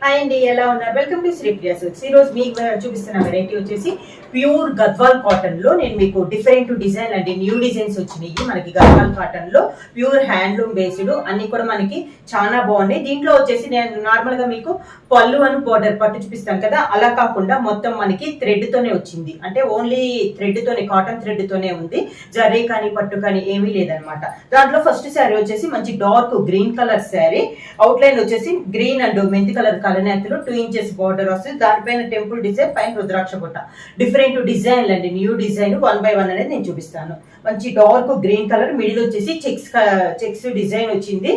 Hi అండి, ఎలా ఉన్నారు? Welcome to Sri Priya silks. ఈ రోజు మీకు చూపిస్తున్న వెరైటీ వచ్చేసి ప్యూర్ గద్వాల్ కాటన్ లో నేను మీకు డిఫరెంట్ డిజైన్ అండి, న్యూ డిజైన్స్ వచ్చినాయి మనకి గద్వాల్ కాటన్ లో. ప్యూర్ హ్యాండ్లూమ్ బేస్డ్ అన్ని కూడా మనకి చాలా బాగున్నాయి. దీంట్లో వచ్చేసి నేను నార్మల్ గా మీకు పళ్ళు అని బోర్డర్ పట్టు చూపిస్తాను కదా, అలా కాకుండా మొత్తం మనకి థ్రెడ్ తోనే వచ్చింది. అంటే ఓన్లీ థ్రెడ్ తోనే, కాటన్ థ్రెడ్ తోనే ఉంది. జరీ కానీ పట్టు కానీ ఏమీ లేదనమాట. దాంట్లో ఫస్ట్ శారీ వచ్చేసి మంచి dark green colour sari, out line వచ్చేసి గ్రీన్ అండ్ మెంతి కలర్ కలనేతలు 2 ఇంచెస్ బార్డర్ వస్తుంది. దానిపైన టెంపుల్ డిజైన్, పైన రుద్రాక్ష బుట్ట. డిఫరెంట్ డిజైన్ అండి, న్యూ డిజైన్ 1 by 1 అనేది నేను చూపిస్తాను. మంచి డార్క్ గ్రీన్ కలర్, మిడిల్ వచ్చేసి చెక్స్ డిజైన్ వచ్చింది.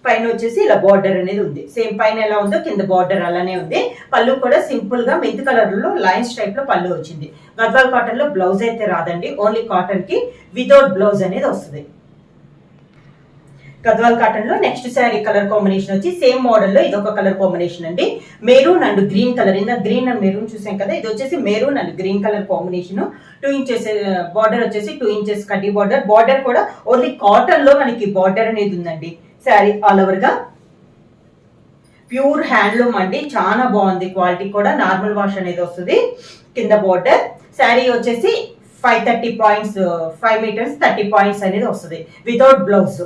పైన వచ్చేసి ఇలా బార్డర్ అనేది ఉంది. సేమ్ పైన ఎలా ఉందో కింద బార్డర్ అలానే ఉంది. పళ్ళు కూడా సింపుల్ గా మెంతి కలర్ లో లైన్స్ టైప్ లో పళ్ళు వచ్చింది. గద్వాల్ కాటన్ లో బ్లౌజ్ అయితే రాదండి, ఓన్లీ కాటన్ కి వితౌట్ బ్లౌజ్ అనేది వస్తుంది. గద్వాల్ కాటన్ లో నెక్స్ట్ శారీ కలర్ కాంబినేషన్ వచ్చి సేమ్ మోడల్ లో ఇదొక కలర్ కాంబినేషన్ అండి, మెరూన్ అండ్ గ్రీన్ కలర్. ఇందా గ్రీన్ అండ్ మెరూన్ చూసాం కదా, ఇది వచ్చేసి maroon and green colour combination. 2 inches border వచ్చేసి 2 ఇంచెస్ కడ్డీ బార్డర్. బార్డర్ కూడా ఓన్లీ కాటన్ లో మనకి బార్డర్ అనేది ఉందండి. శారీ ఆల్ ఓవర్ గా ప్యూర్ హ్యాండ్లూమ్ అండి, చాలా బాగుంది. క్వాలిటీ కూడా నార్మల్ వాష్ అనేది వస్తుంది. కింద బార్డర్ శారీ వచ్చేసి 530 పాయింట్స్, 5 మీటర్స్ 30 పాయింట్స్ అనేది వస్తుంది వితౌట్ బ్లౌజ్.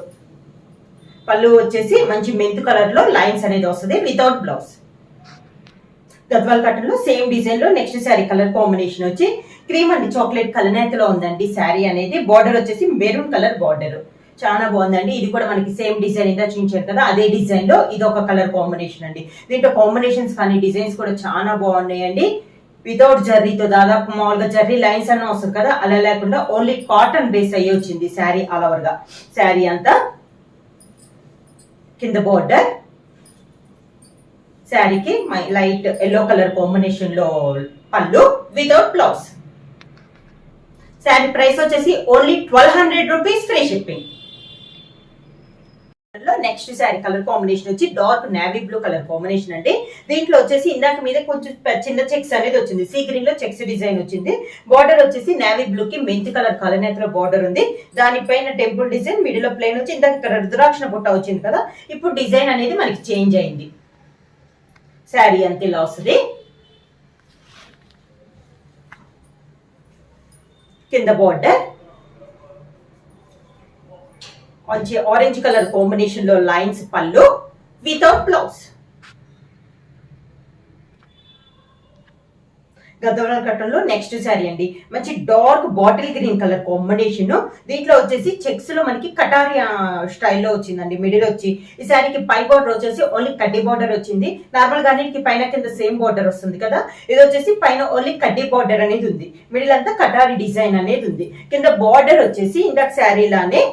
పళ్ళు వచ్చేసి మంచి మెంతు కలర్ లో లైన్స్ అనేది వస్తుంది వితౌట్ బ్లౌజ్. గద్వాల్ కాటన్ లో సేమ్ డిజైన్ లో నెక్స్ట్ శారీ కలర్ కాంబినేషన్ వచ్చి క్రీమ్ అండ్ చాక్లెట్ కలనేతలో ఉందండి శారీ అనేది. బార్డర్ వచ్చేసి మెరూన్ కలర్ బార్డర్, చాలా బాగుందండి. ఇది కూడా మనకి సేమ్ డిజైన్ ఇంకా చూపించారు కదా, అదే డిజైన్ లో ఇది ఒక కలర్ కాంబినేషన్ అండి. దీంట్లో కాంబినేషన్స్ కానీ డిజైన్స్ కూడా చాలా బాగున్నాయండి. వితౌట్ జర్రీతో, దాదాపు మామూలుగా జర్రీ లైన్స్ అన్న వస్తుంది కదా, అలా లేకుండా ఓన్లీ కాటన్ బేస్ అయ్యి వచ్చింది శారీ ఆల్ ఓవర్ గా. శారీ అంతా కింద బోర్డర్, శారీకి లైట్ ఎల్లో కలర్ కాంబినేషన్ లో పళ్ళు వితౌట్ బ్లౌజ్. శారీ ప్రైస్ వచ్చేసి only 1200 rupees, free shipping. Next sari colour combination వచ్చి dark navy blue colour combination అండి. దీంట్లో వచ్చేసి ఇందాక మీద కొంచెం చిన్న చెక్స్ అనేది వచ్చింది, సీ గ్రీన్ లో చెక్స్ డిజైన్ వచ్చింది. బార్డర్ వచ్చేసి నేవీ బ్లూ కి మెంతి కలర్ కలనేతలో బార్డర్ ఉంది. దానిపైన టెంపుల్ డిజైన్, మిడిల్ లో ప్లేన్ వచ్చి ఇందాక ఇక్కడ రుద్రాక్ష బుట్ట వచ్చింది కదా, ఇప్పుడు డిజైన్ అనేది మనకి చేంజ్ అయింది. శారీ అంతే ఇలా వస్తుంది. కింద బార్డర్ మంచి ఆరెంజ్ కలర్ కాంబినేషన్ లో లైన్స్ పళ్ళు వితౌట్ బ్లౌజ్. గద్వాల్ కాటన్ లో నెక్స్ట్ శారీ అండి, మంచి dark bottle green colour combination. దీంట్లో వచ్చేసి చెక్స్ లో మనకి కటారి స్టైల్లో వచ్చిందండి. మిడిల్ వచ్చి ఈ శారీకి పై బార్డర్ వచ్చేసి ఓన్లీ కడ్డీ బార్డర్ వచ్చింది. నార్మల్ గా అన్నిటికి పైన కింద సేమ్ బార్డర్ వస్తుంది కదా, ఇది వచ్చేసి పైన ఓన్లీ కడ్డీ బార్డర్ అనేది ఉంది. మిడిల్ అంతా కటారి డిజైన్ అనేది ఉంది. కింద బార్డర్ వచ్చేసి ఇందాక శారీ లానే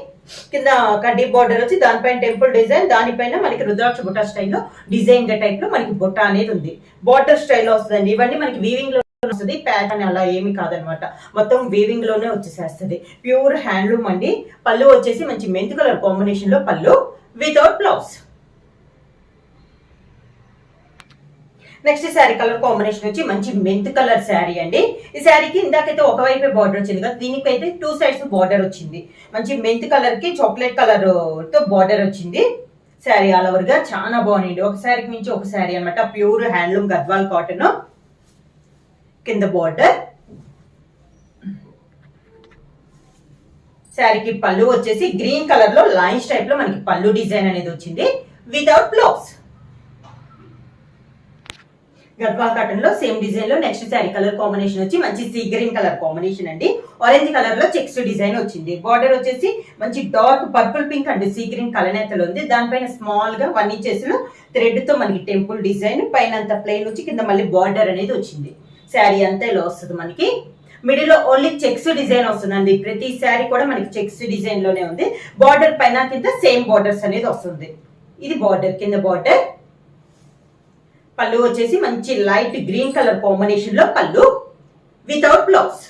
కింద కడ్డీ బార్డర్ వచ్చి దానిపైన టెంపుల్ డిజైన్, దానిపైన మనకి రుద్రాక్ష బుట్ట స్టైల్లో డిజైన్ టైప్ లో మనకి బుట్ట అనేది ఉంది. బార్డర్ స్టైల్లో వస్తుందండి. ఇవన్నీ మనకి వీవింగ్ లో వస్తుంది, ప్యాటర్న్ అలా ఏమి కాదనమాట, మొత్తం వీవింగ్ లోనే వచ్చేసేస్తుంది. ప్యూర్ హ్యాండ్లూమ్ అండి. పళ్ళు వచ్చేసి మంచి మెంతు కలర్ కాంబినేషన్ లో పళ్ళు without blouse. Next sari colour combination వచ్చి మంచి మెంత్ కలర్ శారీ అండి. ఈ శారీకి ఇందాకైతే ఒకవైపే బార్డర్ వచ్చింది కదా, దీనికైతే 2 సైడ్స్ బార్డర్ వచ్చింది. మంచి మెంత్ కలర్ కి చాక్లెట్ కలర్ తో బార్డర్ వచ్చింది. శారీ ఆల్ ఓవర్ గా చాలా బాగుంది. ఒక శారీకి మించి ఒక శారీ అనమాట. Pure handloom Gadwal cotton. కింద బార్డర్, శారీకి పళ్ళు వచ్చేసి గ్రీన్ కలర్ లో లైన్స్ టైప్ లో మనకి పళ్ళు డిజైన్ అనేది వచ్చింది వితౌట్ బ్లౌజ్. గద్వాల్ కాటన్ లో సేమ్ డిజైన్ లో నెక్స్ట్ శారీ కలర్ కాంబినేషన్ వచ్చి మంచి సీ గ్రీన్ కలర్ కాంబినేషన్ అండి. ఆరెంజ్ కలర్ లో చెక్స్ డిజైన్ వచ్చింది. బార్డర్ వచ్చేసి మంచి dark purple pink and sea green కలనేతలు ఉంది. దానిపైన స్మాల్ గా 1 ఇంచెస్ లో థ్రెడ్ తో మనకి టెంపుల్ డిజైన్, పైన అంతా ప్లెయిన్ వచ్చి కింద మళ్ళీ బార్డర్ అనేది వచ్చింది. శారీ అంతా ఇలా వస్తుంది మనకి. మిడిల్ లో ఓన్లీ చెక్స్ డిజైన్ వస్తుందండి. ప్రతి శారీ కూడా మనకి చెక్స్ డిజైన్ లోనే ఉంది. బార్డర్ పైన కింద సేమ్ బార్డర్స్ అనేది వస్తుంది. ఇది బార్డర్, కింద బార్డర్. పళ్ళు వచ్చేసి మంచి లైట్ గ్రీన్ కలర్ కాంబినేషన్ లో పళ్ళు వితౌట్ బ్లౌజ్.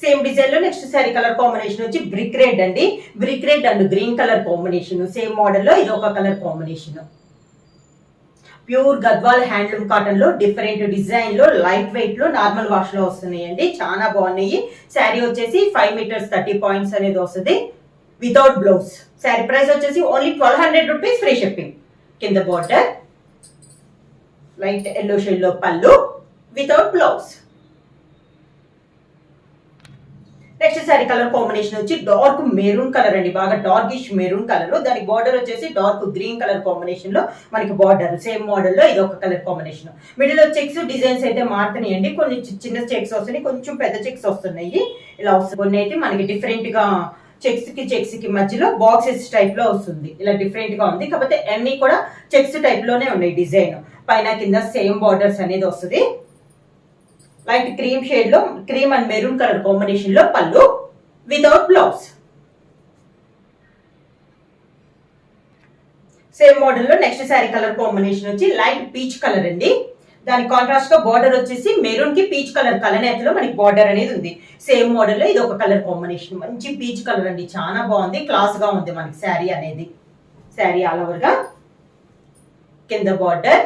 సేమ్ డిజైన్ లో నెక్స్ట్ శారీ కలర్ కాంబినేషన్ వచ్చి బ్రిక్ రెడ్ అండి. Brick red and green colour combination. Same model లో ఇది ఒక colour combination. Pure Gadwal handloom cotton లో డిఫరెంట్ డిజైన్ లో లైట్ వెయిట్ లో నార్మల్ వాష్ లో వస్తున్నాయండి, చాలా బాగున్నాయి. శారీ వచ్చేసి 5 మీటర్స్ 30 పాయింట్స్ అనేది వస్తుంది. Without blouse. శారీ ప్రైస్ వచ్చేసి ఓన్లీ 1200 రూపీస్, ఫ్రీ షిప్పింగ్. కింద బార్డర్ లైట్ ఎల్లో షేడ్ లో పళ్ళు without blouse. Next sari colour combination వచ్చి డార్క్ మెరూన్ కలర్ అండి, బాగా డార్కిష్ మెరూన్ కలర్. దానికి బార్డర్ వచ్చేసి డార్క్ గ్రీన్ కలర్ కాంబినేషన్ లో మనకి బార్డర్ సేమ్ మోడల్ లో ఇది ఒక కలర్ కాంబినేషన్. మిడిల్ లో చెక్స్ డిజైన్స్ అయితే మారుతున్నాయండి, కొన్ని చిన్న చెక్స్ వస్తున్నాయి, కొంచెం పెద్ద చెక్స్ వస్తున్నాయి. ఇలా వస్తుంది. కొన్ని అయితే మనకి డిఫరెంట్ గా చెక్స్ కి మధ్యలో బాక్సెస్ టైప్ లో వస్తుంది. ఇలా డిఫరెంట్ గా ఉంది, కాకపోతే అన్ని కూడా చెక్స్ టైప్ లోనే ఉన్నాయి. డిజైన్ పైన కింద సేమ్ బార్డర్స్ అనేది వస్తుంది. లైట్ క్రీమ్ షేడ్ లో cream and maroon colour combination లో పళ్ళు వితౌట్ బ్లౌజ్. సేమ్ మోడల్ లో నెక్స్ట్ శారీ కలర్ కాంబినేషన్ వచ్చి లైట్ పీచ్ కలర్ అండి. దాని కాంట్రాస్ట్ గా బార్డర్ వచ్చేసి మెరూన్ కి పీచ్ కలర్ కలనేతలో మనకి బార్డర్ అనేది ఉంది. సేమ్ మోడల్ లో ఇది ఒక కలర్ కాంబినేషన్, మంచి పీచ్ కలర్ అండి, చాలా బాగుంది, క్లాస్ గా ఉంది మనకి శారీ అనేది. శారీ ఆల్ ఓవర్ గా కింద బార్డర్,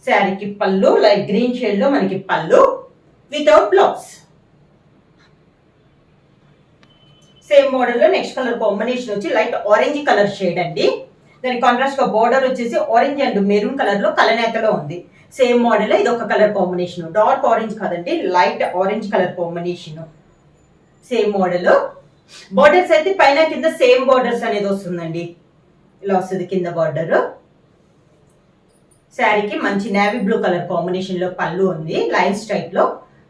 శారీకి పళ్ళు లైట్ గ్రీన్ షేడ్ లో మనకి పళ్ళు వితౌట్ బ్లౌజ్. సేమ్ మోడల్ లో నెక్స్ట్ కలర్ కాంబినేషన్ వచ్చి లైట్ ఆరెంజ్ కలర్ షేడ్ అండి. దాని కాంట్రాస్ట్ గా బార్డర్ వచ్చేసి ఆరెంజ్ అండ్ మెరూన్ కలర్ లో కలనేతలో ఉంది. సేమ్ మోడల్ ఇది ఒక కలర్ కాంబినేషన్, డార్క్ ఆరెంజ్ కాదండి, light orange colour combination. Same model borders అయితే పైన కింద సేమ్ బార్డర్స్ అనేది వస్తుందండి. ఇలా వస్తుంది కింద బార్డర్. శారీకి మంచి నేవీ బ్లూ కలర్ కాంబినేషన్ లో పళ్ళు ఉంది లైన్స్ టైప్ లో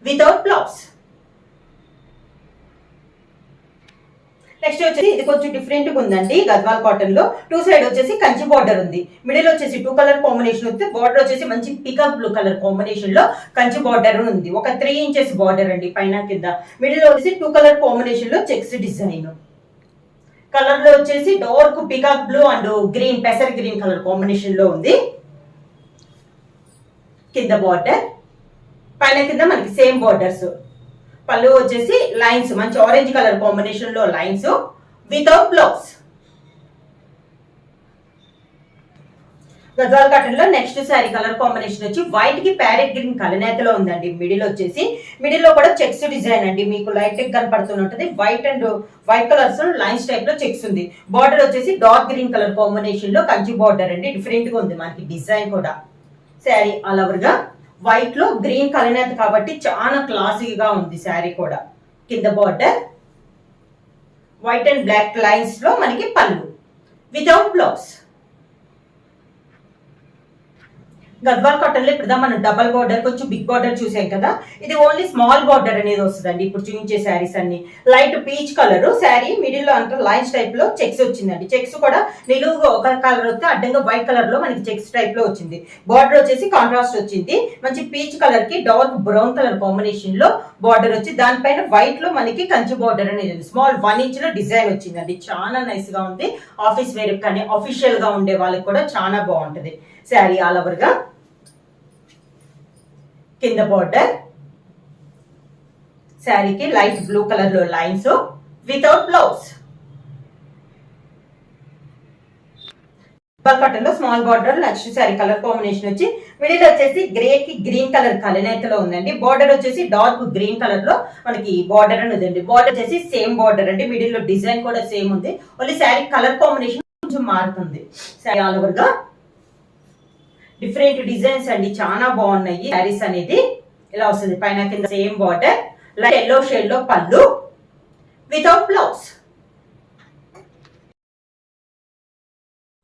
వితౌట్ బ్లౌజ్. నెక్స్ట్ వచ్చేసి ఇది కొంచెం డిఫరెంట్ గా ఉందండి, గద్వాల్ కాటన్ లో టూ సైడ్ వచ్చేసి కంచి బార్డర్ ఉంది. మిడిల్ వచ్చేసి 2 కలర్ కాంబినేషన్ వస్తే బార్డర్ వచ్చేసి మంచి పికాక్ బ్లూ కలర్ కాంబినేషన్ లో కంచి బార్డర్ ఉంది. ఒక 3 ఇంచెస్ బార్డర్ అండి పైన కింద. మిడిల్ వచ్చేసి 2 కలర్ కాంబినేషన్ లో చెక్స్ డిజైన్. కలర్ లో వచ్చేసి dark peacock blue and green పెసర్ గ్రీన్ కలర్ కాంబినేషన్ లో ఉంది. కింద బార్డర్ పైన కింద మనకి సేమ్ బార్డర్స్. పళ్ళు వచ్చేసి లైన్స్ మంచి ఆరెంజ్ కలర్ కాంబినేషన్ లో lines without blouse. Gadwal cotton లో నెక్స్ట్ శారీ కలర్ కాంబినేషన్ వచ్చి వైట్ కి ప్యారెట్ గ్రీన్ కలనేతలో ఉందండి. మిడిల్ వచ్చేసి మిడిల్ లో కూడా చెక్స్ డిజైన్ అండి, మీకు లైట్ కనపడుతున్నట్టు white and white colours lines type లో చెక్స్ ఉంది. బార్డర్ వచ్చేసి డార్క్ గ్రీన్ కలర్ కాంబినేషన్ లో కంచి బార్డర్ అండి, డిఫరెంట్ గా ఉంది మనకి డిజైన్ కూడా. శారీ ఆల్ ఓవర్ గా వైట్ లో గ్రీన్ కలనేత కాబట్టి చాలా క్లాసీగా ఉంది శారీ కూడా. కింద border white and black lines లో మనకి పళ్ళు వితౌట్ బ్లౌజ్. గద్వాల్ కాటన్ లో ఇప్పుడు మనం డబల్ బార్డర్ కొంచెం బిగ్ బార్డర్ చూసాం కదా, ఇది ఓన్లీ స్మాల్ బార్డర్ అనేది వస్తుందండి. ఇప్పుడు చూపించే శారీస్ అన్ని light peach colour sari, middle లో అంతా లైన్స్ టైప్ లో చెక్స్ వచ్చిందండి. చెక్స్ కూడా నిలువుగా ఒక కలర్ వస్తే అడ్డంగా వైట్ కలర్ లో మనకి చెక్స్ టైప్ లో వచ్చింది. బార్డర్ వచ్చేసి కాంట్రాస్ట్ వచ్చింది, మంచి పీచ్ కలర్ కి డార్క్ బ్రౌన్ కలర్ కాంబినేషన్ లో బార్డర్ వచ్చి దానిపైన వైట్ లో మనకి కంచి బార్డర్ అనేది స్మాల్ 1 ఇంచ్ లో డిజైన్ వచ్చిందండి. చాలా నైస్ గా ఉంది, ఆఫీస్ వేర్ కానీ అఫీషియల్ గా ఉండే వాళ్ళకి కూడా చాలా బాగుంటది. శారీ ఆల్ ఓవర్ గా కింద బార్డర్, శారీకి లైట్ బ్లూ కలర్ లో లైన్స్ వితౌట్ బ్లౌజ్. కాటన్ లో small border next sari colour combination వచ్చి మిడిల్ వచ్చేసి గ్రే కి గ్రీన్ కలర్ కలనేతలో ఉందండి. బార్డర్ వచ్చేసి డార్క్ గ్రీన్ కలర్ లో మనకి బార్డర్ అని ఉందండి. బార్డర్ వచ్చేసి సేమ్ బార్డర్ అండి, మిడిల్ లో డిజైన్ కూడా సేమ్ ఉంది, ఓన్లీ శారీ కలర్ కాంబినేషన్ కొంచెం మారుతుంది. శారీ ఆల్ ఓవర్ గా డిఫరెంట్ డిజైన్స్ అండి, చాలా బాగున్నాయి శారీస్ అనేది. ఇలా వస్తుంది పైన కింద same border, light yellow shade లో పళ్ళు వితౌట్ బ్లౌజ్.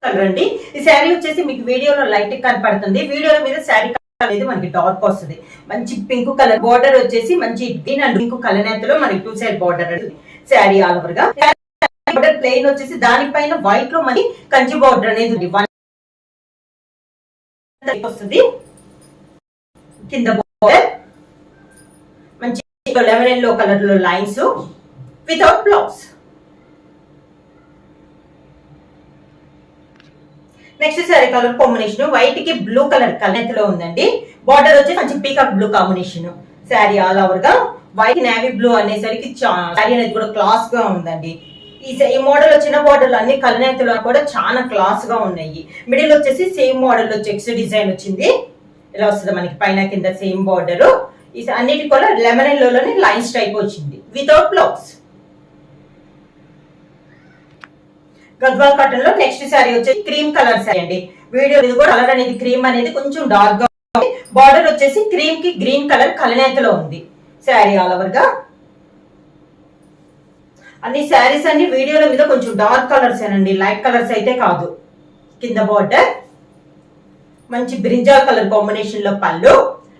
రండి ఈ శారీ వచ్చేసి మీకు వీడియోలో లైట్ కనపడుతుంది, వీడియోల మీద శారీ అనేది మనకి డార్క్ వస్తుంది. మంచి పింక్ కలర్ బార్డర్ వచ్చేసి మంచి గ్రీన్ అండ్ పింక్ కలనేతలో మనకి 2 సైడ్ బార్డర్ అండి. శారీ ఆల్ ఓవర్ గా బార్డర్ ప్లెయిన్ వచ్చేసి దానిపైన వైట్ లో మనకి కంచి బార్డర్ అనేది వస్తుంది. కింద బార్డర్ మంచి లెమన్ ఎల్లో కలర్ లో lines without blouse. Next sorry colour combination white కి బ్లూ కలర్ కలర్ లో ఉందండి. బార్డర్ వచ్చి మంచి peacock blue combination. Sari all over గా వైట్ నేవీ బ్లూ అనేసరికి శారీ అనేది కూడా క్లాస్ గా ఉందండి. ఈ మోడల్ వచ్చిన బార్డర్లు అన్ని కలనేతలు కూడా చాలా క్లాస్ గా ఉన్నాయి. మిడిల్ వచ్చేసి సేమ్ మోడల్ లో చెక్స్ డిజైన్ వచ్చింది. ఇలా వస్తుంది మనకి పైన కింద సేమ్ బార్డర్. అన్నిటి కూడా లెమన్ ఎల్లోలోని లైన్స్ టైప్ వచ్చింది వితౌట్ బ్లౌజ్. గద్వాల్ కాటన్ లో నెక్స్ట్ శారీ వచ్చేసి క్రీమ్ కలర్ శారీ అండి. వీడియో ఇది కూడా కలర్ అనేది క్రీమ్ అనేది కొంచెం డార్క్ గా ఉంది. బార్డర్ వచ్చేసి క్రీమ్ కి గ్రీన్ కలర్ కలనేతలో ఉంది. శారీ ఆల్ ఓవర్ గా అన్ని శారీస్ అన్ని వీడియోల మీద కొంచెం డార్క్ కలర్స్ ఏనండి, లైట్ కలర్స్ అయితే కాదు. కింద బార్డర్ మంచి బ్రింజాల్ కలర్ కాంబినేషన్ లో పళ్ళు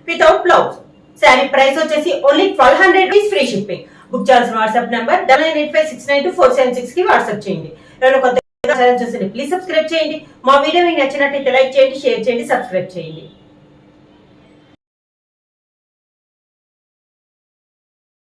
వితౌట్ బ్లౌజ్. శారీ ప్రైస్ వచ్చేసి only 1200 rupees, free shipping. Book చేయాల్సిన వాట్సాప్ నెంబర్ 9985692476 కి వాట్సాప్ చేయండి. ఎవరైనా కొత్తగా చూస్తే ప్లీజ్ సబ్స్క్రైబ్ చేయండి. మా వీడియో మీకు నచ్చినట్లయితే లైక్ చేయండి, షేర్ చేయండి, సబ్స్క్రైబ్ చేయండి.